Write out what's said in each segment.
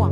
ง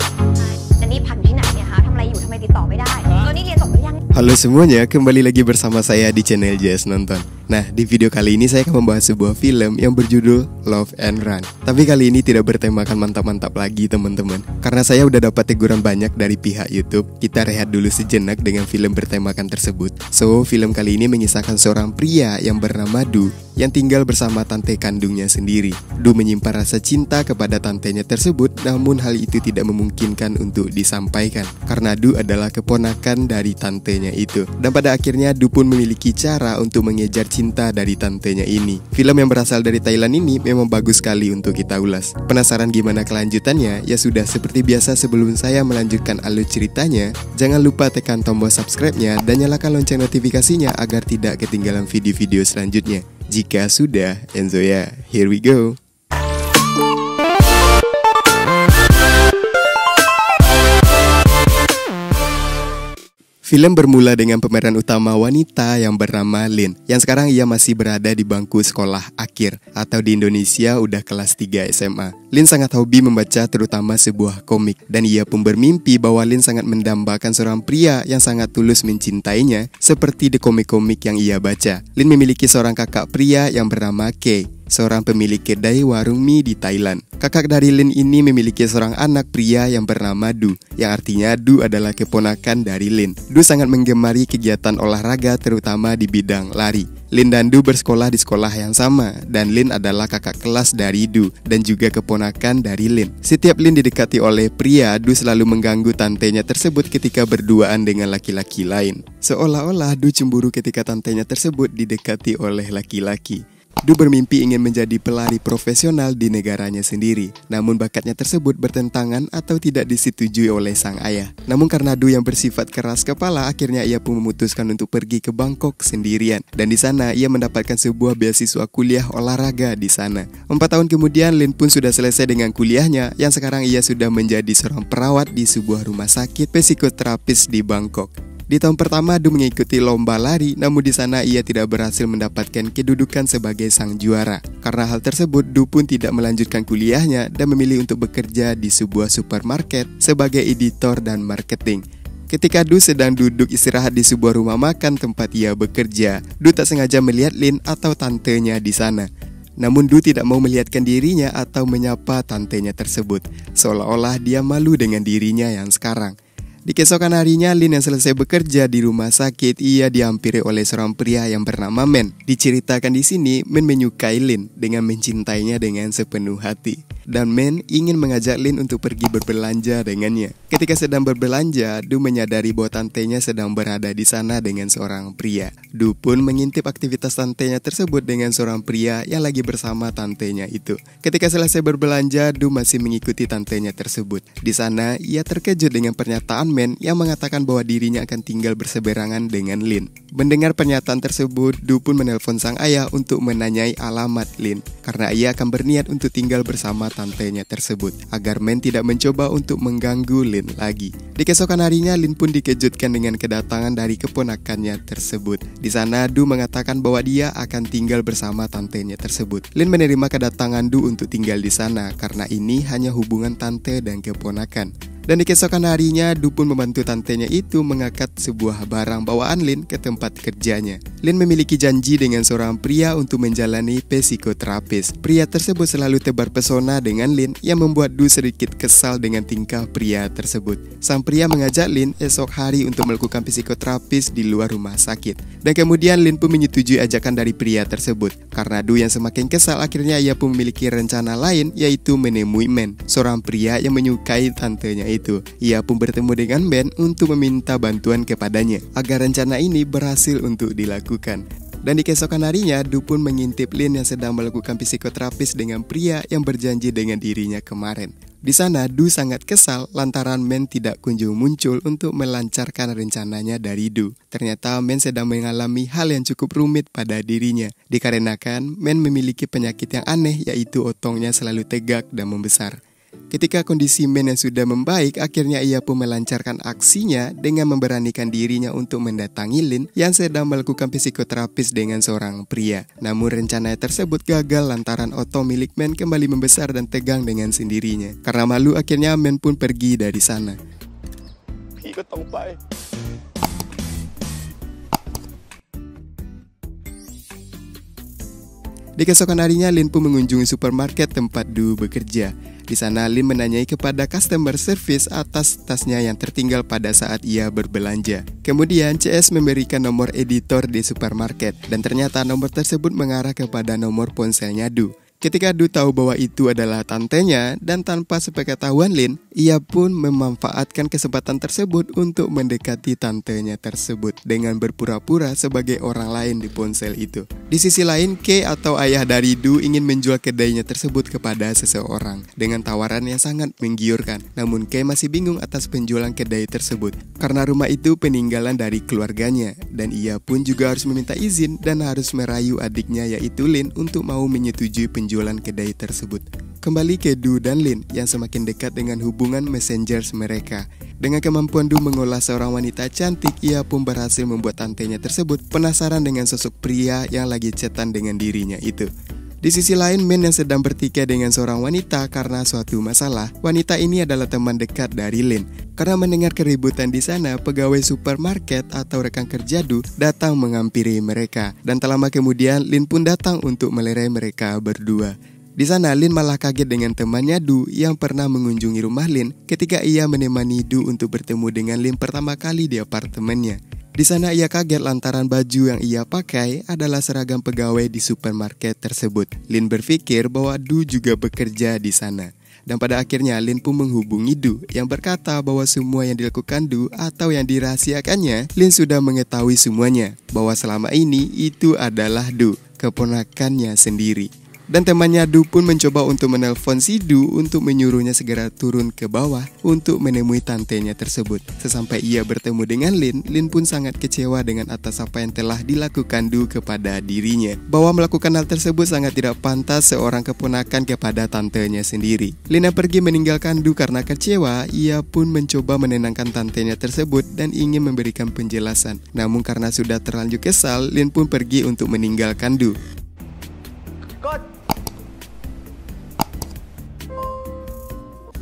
แต่นี่พักอยู่ที่ไหนเนี่ยคะทำอะไรอยู่ทำไมติดต่อไม่ได้ตอนนี้เรียนจบหรือยัง Halo semuanya, kembali lagi bersama saya di channel JS Nonton. Nah, di video kali ini saya akan membahas sebuah film yang berjudul Love and Run. Tapi kali ini tidak bertemakan mantap-mantap lagi teman-teman, karena saya udah dapat teguran banyak dari pihak YouTube. Kita rehat dulu sejenak dengan film bertemakan tersebut. So, film kali ini mengisahkan seorang pria yang bernama Du yang tinggal bersama tante kandungnya sendiri. Du menyimpan rasa cinta kepada tantenya tersebut, namun hal itu tidak memungkinkan untuk disampaikan karena Du adalah keponakan dari tantenya itu. Dan pada akhirnya Du pun memiliki cara untuk mengejar cinta dari tantenya ini. Film yang berasal dari Thailand ini memang bagus sekali untuk kita ulas. Penasaran gimana kelanjutannya? Ya sudah, seperti biasa sebelum saya melanjutkan alur ceritanya, jangan lupa tekan tombol subscribe-nya dan nyalakan lonceng notifikasinya agar tidak ketinggalan video-video selanjutnya. Jika sudah, Enzo ya, here we go. Film bermula dengan pemeran utama wanita yang bernama Lin, yang sekarang ia masih berada di bangku sekolah akhir, atau di Indonesia udah kelas 3 SMA. Lin sangat hobi membaca terutama sebuah komik, dan ia pun bermimpi bahwa Lin sangat mendambakan seorang pria yang sangat tulus mencintainya, seperti di komik-komik yang ia baca. Lin memiliki seorang kakak pria yang bernama Kay, seorang pemilik kedai warung mie di Thailand. Kakak dari Lin ini memiliki seorang anak pria yang bernama Du, yang artinya Du adalah keponakan dari Lin. Du sangat menggemari kegiatan olahraga terutama di bidang lari. Lin dan Du bersekolah di sekolah yang sama, dan Lin adalah kakak kelas dari Du dan juga keponakan dari Lin. Setiap Lin didekati oleh pria, Du selalu mengganggu tantenya tersebut ketika berduaan dengan laki-laki lain. Seolah-olah Du cemburu ketika tantenya tersebut didekati oleh laki-laki. Du bermimpi ingin menjadi pelari profesional di negaranya sendiri. Namun bakatnya tersebut bertentangan atau tidak disetujui oleh sang ayah. Namun karena Du yang bersifat keras kepala, akhirnya ia pun memutuskan untuk pergi ke Bangkok sendirian. Dan di sana ia mendapatkan sebuah beasiswa kuliah olahraga di sana. 4 tahun kemudian Lin pun sudah selesai dengan kuliahnya, yang sekarang ia sudah menjadi seorang perawat di sebuah rumah sakit psikoterapis di Bangkok. Di tahun pertama Du mengikuti lomba lari, namun di sana ia tidak berhasil mendapatkan kedudukan sebagai sang juara. Karena hal tersebut, Du pun tidak melanjutkan kuliahnya dan memilih untuk bekerja di sebuah supermarket sebagai editor dan marketing. Ketika Du sedang duduk istirahat di sebuah rumah makan tempat ia bekerja, Du tak sengaja melihat Lin atau tantenya di sana. Namun Du tidak mau melihatkan dirinya atau menyapa tantenya tersebut, seolah-olah dia malu dengan dirinya yang sekarang. Di keesokan harinya, Lin yang selesai bekerja di rumah sakit, ia dihampiri oleh seorang pria yang bernama Men. Diceritakan di sini, Men menyukai Lin dengan mencintainya dengan sepenuh hati. Dan Men ingin mengajak Lin untuk pergi berbelanja dengannya. Ketika sedang berbelanja, Du menyadari bahwa tantenya sedang berada di sana dengan seorang pria. Du pun mengintip aktivitas tantenya tersebut dengan seorang pria yang lagi bersama tantenya itu. Ketika selesai berbelanja, Du masih mengikuti tantenya tersebut. Di sana, ia terkejut dengan pernyataan Men yang mengatakan bahwa dirinya akan tinggal berseberangan dengan Lin. Mendengar pernyataan tersebut, Du pun menelpon sang ayah untuk menanyai alamat Lin, karena ia akan berniat untuk tinggal bersama tantenya tersebut, agar Men tidak mencoba untuk mengganggu Lin lagi. Di keesokan harinya, Lin pun dikejutkan dengan kedatangan dari keponakannya tersebut. Di sana, Du mengatakan bahwa dia akan tinggal bersama tantenya tersebut. Lin menerima kedatangan Du untuk tinggal di sana, karena ini hanya hubungan tante dan keponakan. Dan di keesokan harinya, Du pun membantu tantenya itu mengangkat sebuah barang bawaan Lin ke tempat kerjanya. Lin memiliki janji dengan seorang pria untuk menjalani psikoterapis. Pria tersebut selalu tebar pesona dengan Lin yang membuat Du sedikit kesal dengan tingkah pria tersebut. Sang pria mengajak Lin esok hari untuk melakukan psikoterapis di luar rumah sakit. Dan kemudian Lin pun menyetujui ajakan dari pria tersebut. Karena Du yang semakin kesal, akhirnya ia pun memiliki rencana lain, yaitu menemui Men, seorang pria yang menyukai tantenya itu. Ia pun bertemu dengan Ben untuk meminta bantuan kepadanya agar rencana ini berhasil untuk dilakukan. Dan di keesokan harinya, Du pun mengintip Lin yang sedang melakukan psikoterapis dengan pria yang berjanji dengan dirinya kemarin. Di sana, Du sangat kesal lantaran Men tidak kunjung muncul untuk melancarkan rencananya dari Du. Ternyata Men sedang mengalami hal yang cukup rumit pada dirinya, dikarenakan Men memiliki penyakit yang aneh, yaitu otongnya selalu tegak dan membesar. Ketika kondisi Men yang sudah membaik, akhirnya ia pun melancarkan aksinya dengan memberanikan dirinya untuk mendatangi Lin yang sedang melakukan psikoterapis dengan seorang pria. Namun rencana tersebut gagal lantaran otot milik Men kembali membesar dan tegang dengan sendirinya. Karena malu, akhirnya Men pun pergi dari sana. Di keesokan harinya, Lin pun mengunjungi supermarket tempat Du bekerja. Di sana, Lin menanyai kepada customer service atas tasnya yang tertinggal pada saat ia berbelanja. Kemudian, CS memberikan nomor editor di supermarket, dan ternyata nomor tersebut mengarah kepada nomor ponselnya Du. Ketika Du tahu bahwa itu adalah tantenya dan tanpa sepengetahuan Lin, ia pun memanfaatkan kesempatan tersebut untuk mendekati tantenya tersebut dengan berpura-pura sebagai orang lain di ponsel itu. Di sisi lain, Kay atau ayah dari Du ingin menjual kedainya tersebut kepada seseorang dengan tawaran yang sangat menggiurkan. Namun Kay masih bingung atas penjualan kedai tersebut karena rumah itu peninggalan dari keluarganya, dan ia pun juga harus meminta izin dan harus merayu adiknya yaitu Lin untuk mau menyetujui penjualan kedai tersebut. Kembali ke Du dan Lin yang semakin dekat dengan hubungan messengers mereka. Dengan kemampuan Du mengolah seorang wanita cantik, ia pun berhasil membuat tantenya tersebut penasaran dengan sosok pria yang lagi chatan dengan dirinya itu. Di sisi lain, Men yang sedang bertikai dengan seorang wanita karena suatu masalah. Wanita ini adalah teman dekat dari Lin. Karena mendengar keributan di sana, pegawai supermarket atau rekan kerja Du datang menghampiri mereka. Dan tak lama kemudian, Lin pun datang untuk melerai mereka berdua. Di sana, Lin malah kaget dengan temannya Du yang pernah mengunjungi rumah Lin ketika ia menemani Du untuk bertemu dengan Lin pertama kali di apartemennya. Di sana ia kaget lantaran baju yang ia pakai adalah seragam pegawai di supermarket tersebut. Lin berpikir bahwa Du juga bekerja di sana. Dan pada akhirnya Lin pun menghubungi Du yang berkata bahwa semua yang dilakukan Du atau yang dirahasiakannya, Lin sudah mengetahui semuanya. Bahwa selama ini itu adalah Du, keponakannya sendiri. Dan temannya Du pun mencoba untuk menelpon si Du untuk menyuruhnya segera turun ke bawah untuk menemui tantenya tersebut. Sesampai ia bertemu dengan Lin, Lin pun sangat kecewa dengan atas apa yang telah dilakukan Du kepada dirinya. Bahwa melakukan hal tersebut sangat tidak pantas seorang keponakan kepada tantenya sendiri. Lin yang pergi meninggalkan Du karena kecewa, ia pun mencoba menenangkan tantenya tersebut dan ingin memberikan penjelasan. Namun karena sudah terlanjur kesal, Lin pun pergi untuk meninggalkan Du.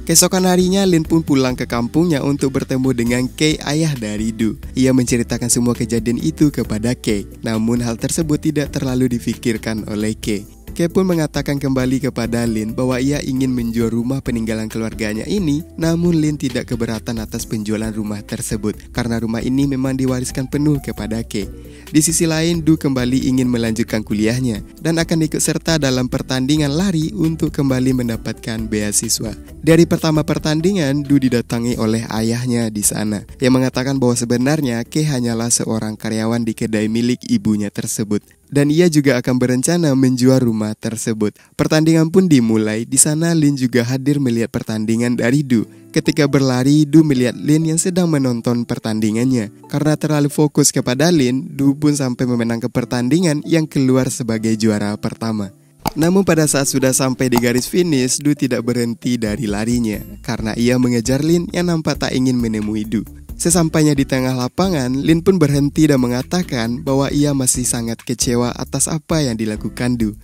Keesokan harinya, Lin pun pulang ke kampungnya untuk bertemu dengan Kay, ayah dari Du. Ia menceritakan semua kejadian itu kepada Kay. Namun hal tersebut tidak terlalu difikirkan oleh Kay. Kay pun mengatakan kembali kepada Lin bahwa ia ingin menjual rumah peninggalan keluarganya ini. Namun Lin tidak keberatan atas penjualan rumah tersebut karena rumah ini memang diwariskan penuh kepada Kay. Di sisi lain, Du kembali ingin melanjutkan kuliahnya dan akan ikut serta dalam pertandingan lari untuk kembali mendapatkan beasiswa. Dari pertama pertandingan, Du didatangi oleh ayahnya di sana yang mengatakan bahwa sebenarnya Kay hanyalah seorang karyawan di kedai milik ibunya tersebut. Dan ia juga akan berencana menjual rumah tersebut. Pertandingan pun dimulai. Di sana Lin juga hadir melihat pertandingan dari Du. Ketika berlari, Du melihat Lin yang sedang menonton pertandingannya. Karena terlalu fokus kepada Lin, Du pun sampai memenangkan pertandingan yang keluar sebagai juara pertama. Namun pada saat sudah sampai di garis finish, Du tidak berhenti dari larinya karena ia mengejar Lin yang nampak tak ingin menemui Du. Sesampainya di tengah lapangan, Lin pun berhenti dan mengatakan bahwa ia masih sangat kecewa atas apa yang dilakukan Du.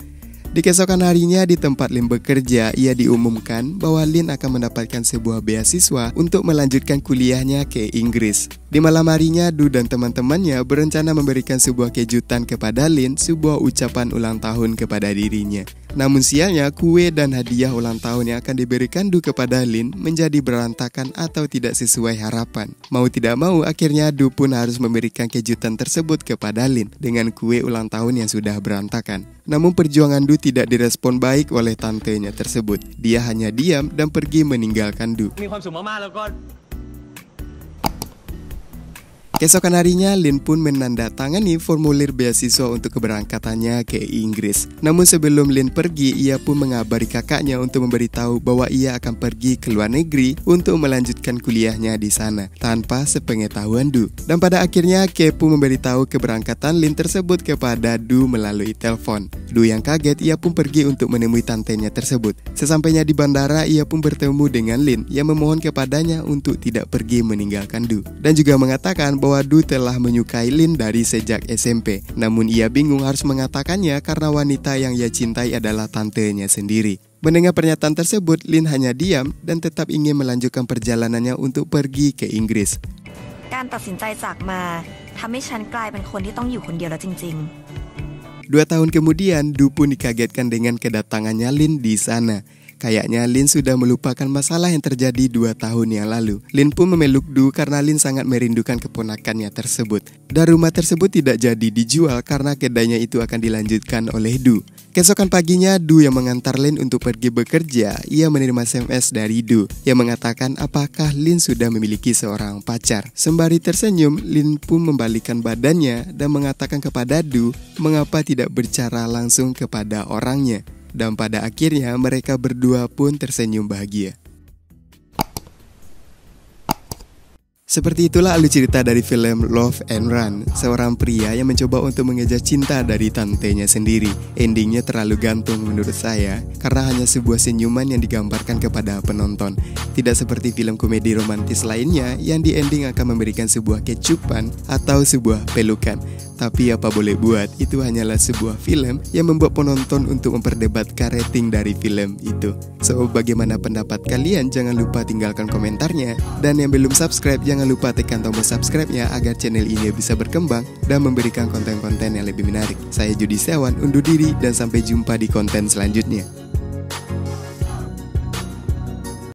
Di keesokan harinya di tempat Lin bekerja, ia diumumkan bahwa Lin akan mendapatkan sebuah beasiswa untuk melanjutkan kuliahnya ke Inggris. Di malam harinya, Du dan teman-temannya berencana memberikan sebuah kejutan kepada Lin, sebuah ucapan ulang tahun kepada dirinya. Namun sialnya, kue dan hadiah ulang tahun yang akan diberikan Du kepada Lin menjadi berantakan atau tidak sesuai harapan. Mau tidak mau, akhirnya Du pun harus memberikan kejutan tersebut kepada Lin dengan kue ulang tahun yang sudah berantakan. Namun perjuangan Du tidak direspon baik oleh tantenya tersebut. Dia hanya diam dan pergi meninggalkan Du. Keesokan harinya, Lin pun menandatangani formulir beasiswa untuk keberangkatannya ke Inggris. Namun sebelum Lin pergi, ia pun mengabari kakaknya untuk memberitahu bahwa ia akan pergi ke luar negeri untuk melanjutkan kuliahnya di sana, tanpa sepengetahuan Du. Dan pada akhirnya, Ke pun memberitahu keberangkatan Lin tersebut kepada Du melalui telepon. Du yang kaget, ia pun pergi untuk menemui tantenya tersebut. Sesampainya di bandara, ia pun bertemu dengan Lin yang memohon kepadanya untuk tidak pergi meninggalkan Du. Dan juga mengatakan bahwa Du telah menyukai Lin dari sejak SMP. Namun ia bingung harus mengatakannya karena wanita yang ia cintai adalah tantenya sendiri. Mendengar pernyataan tersebut, Lin hanya diam dan tetap ingin melanjutkan perjalanannya untuk pergi ke Inggris. การตัดสินใจจากมาทำให้ฉันกลายเป็นคนที่ต้องอยู่คนเดียวแล้วจริง 2 tahun kemudian, Du pun dikagetkan dengan kedatangannya Lin di sana. Kayaknya Lin sudah melupakan masalah yang terjadi 2 tahun yang lalu. Lin pun memeluk Du karena Lin sangat merindukan keponakannya tersebut. Dan rumah tersebut tidak jadi dijual karena kedainya itu akan dilanjutkan oleh Du. Keesokan paginya, Du yang mengantar Lin untuk pergi bekerja. Ia menerima SMS dari Du yang mengatakan apakah Lin sudah memiliki seorang pacar. Sembari tersenyum, Lin pun membalikkan badannya dan mengatakan kepada Du mengapa tidak berbicara langsung kepada orangnya. Dan pada akhirnya mereka berdua pun tersenyum bahagia. Seperti itulah alur cerita dari film Love and Run, seorang pria yang mencoba untuk mengejar cinta dari tantenya sendiri. Endingnya terlalu gantung menurut saya, karena hanya sebuah senyuman yang digambarkan kepada penonton. Tidak seperti film komedi romantis lainnya yang di ending akan memberikan sebuah kecupan atau sebuah pelukan. Tapi apa boleh buat, itu hanyalah sebuah film yang membuat penonton untuk memperdebatkan rating dari film itu. So, bagaimana pendapat kalian? Jangan lupa tinggalkan komentarnya. Dan yang belum subscribe, jangan lupa tekan tombol subscribe-nya agar channel ini bisa berkembang dan memberikan konten-konten yang lebih menarik. Saya Judi Setiawan, undur diri dan sampai jumpa di konten selanjutnya.